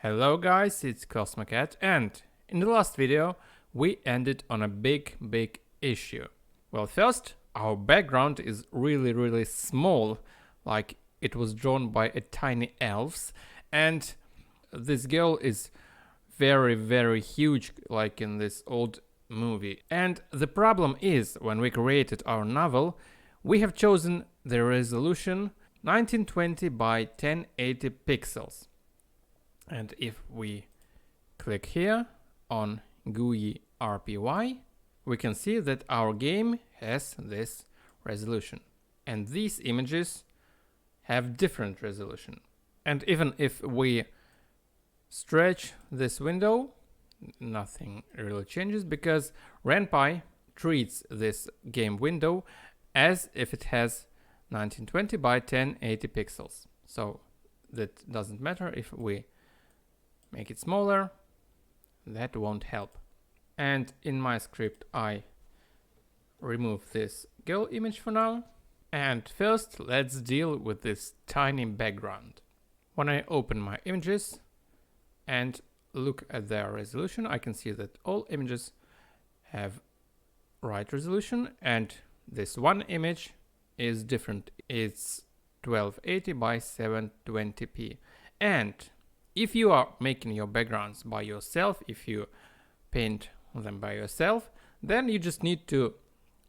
Hello guys, it's Kosmo, and in the last video we ended on a big issue. Well, first, our background is really small, like it was drawn by a tiny elves, and this girl is very huge, like in this old movie. And the problem is, when we created our novel, we have chosen the resolution 1920 by 1080 pixels. And if we click here on GUI RPY, we can see that our game has this resolution. And these images have different resolution. And even if we stretch this window, nothing really changes, because RenPy treats this game window as if it has 1920 by 1080 pixels. So that doesn't matter if we make it smaller, that won't help. And in my script I remove this girl image for now. And first let's deal with this tiny background. When I open my images and look at their resolution, I can see that all images have right resolution, and this one image is different. It's 1280 by 720p. And if you are making your backgrounds by yourself, if you paint them by yourself, then you just need to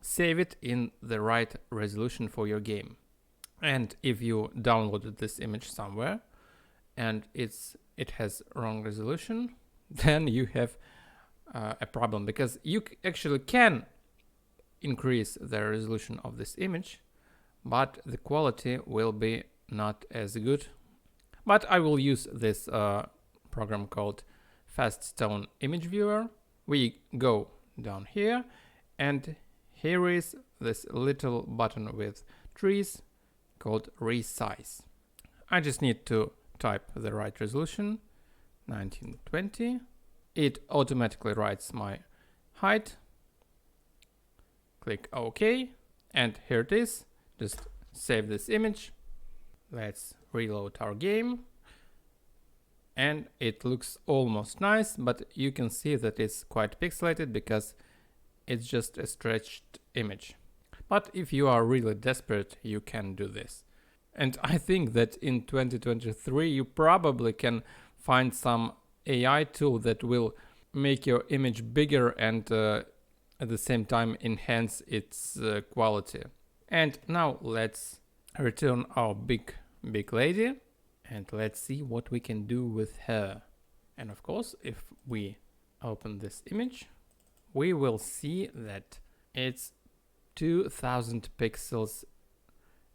save it in the right resolution for your game. And if you downloaded this image somewhere and it has wrong resolution, then you have a problem, because you actually can increase the resolution of this image, but the quality will be not as good. But I will use this program called Fast Stone Image Viewer. We go down here, and here is this little button with trees called Resize. I just need to type the right resolution, 1920. It automatically writes my height. Click OK, and here it is. Just save this image. Let's reload our game, and it looks almost nice, but you can see that it's quite pixelated because it's just a stretched image. But if you are really desperate, you can do this. And I think that in 2023 you probably can find some AI tool that will make your image bigger and at the same time enhance its quality. And now let's return our big lady, and let's see what we can do with her. And of course, if we open this image, we will see that it's 2000 pixels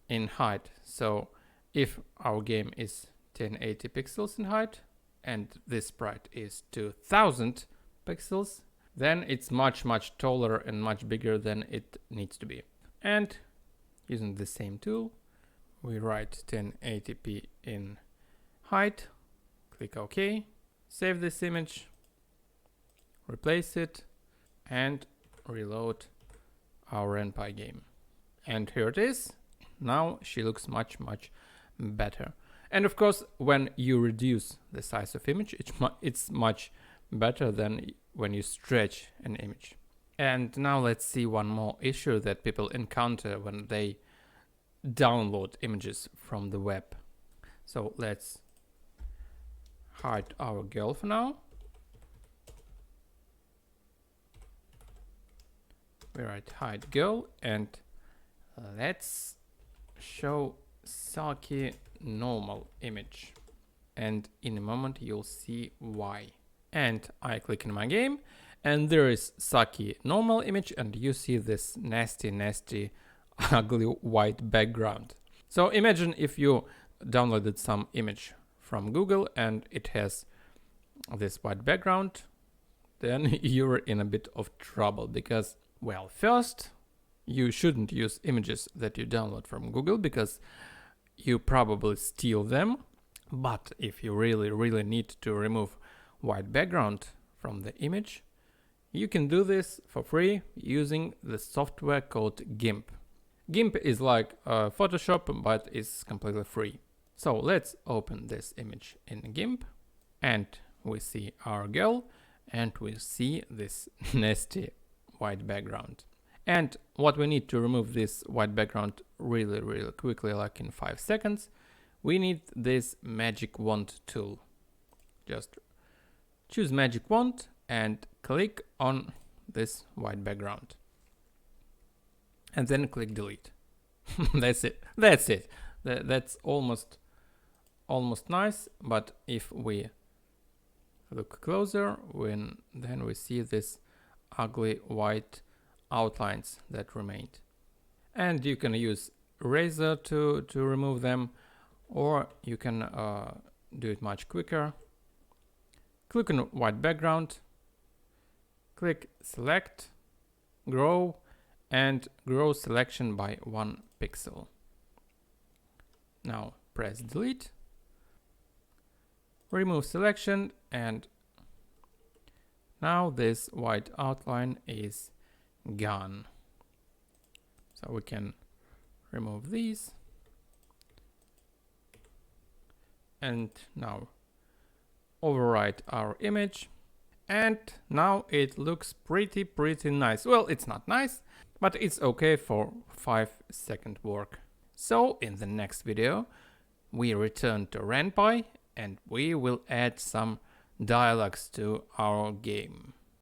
in height. So if our game is 1080 pixels in height and this sprite is 2000 pixels, then it's much taller and much bigger than it needs to be. And using the same tool, we write 1080p in height, click OK, save this image, replace it, and reload our RenPy game. And here it is. Now she looks much better. And of course, when you reduce the size of image, it's much better than when you stretch an image. And now let's see one more issue that people encounter when they download images from the web. So let's hide our girl for now. We write hide girl, and let's show Saki normal image, and in a moment you'll see why. And I click in my game, and there is Saki normal image, and you see this nasty ugly white background. So imagine if you downloaded some image from Google and it has this white background, then you're in a bit of trouble, because, well, first, you shouldn't use images that you download from Google because you probably steal them. But if you really need to remove white background from the image, you can do this for free using the software called GIMP. GIMP is like Photoshop, but it's completely free. So let's open this image in GIMP. And we see our girl, and we see this nasty white background. And what we need to remove this white background really quickly, like in 5 seconds, we need this magic wand tool. Just choose magic wand and click on this white background. And then click delete. That's it. That's almost nice, but if we look closer, then we see this ugly white outlines that remained. And you can use eraser to remove them, or you can do it much quicker. Click on white background, click select, grow, and grow selection by 1 pixel. Now press delete, remove selection, and now this white outline is gone. So we can remove these, and now overwrite our image, and now it looks pretty nice. Well, it's not nice, but it's okay for 5-second work. So in the next video we return to RenPy and we will add some dialogues to our game.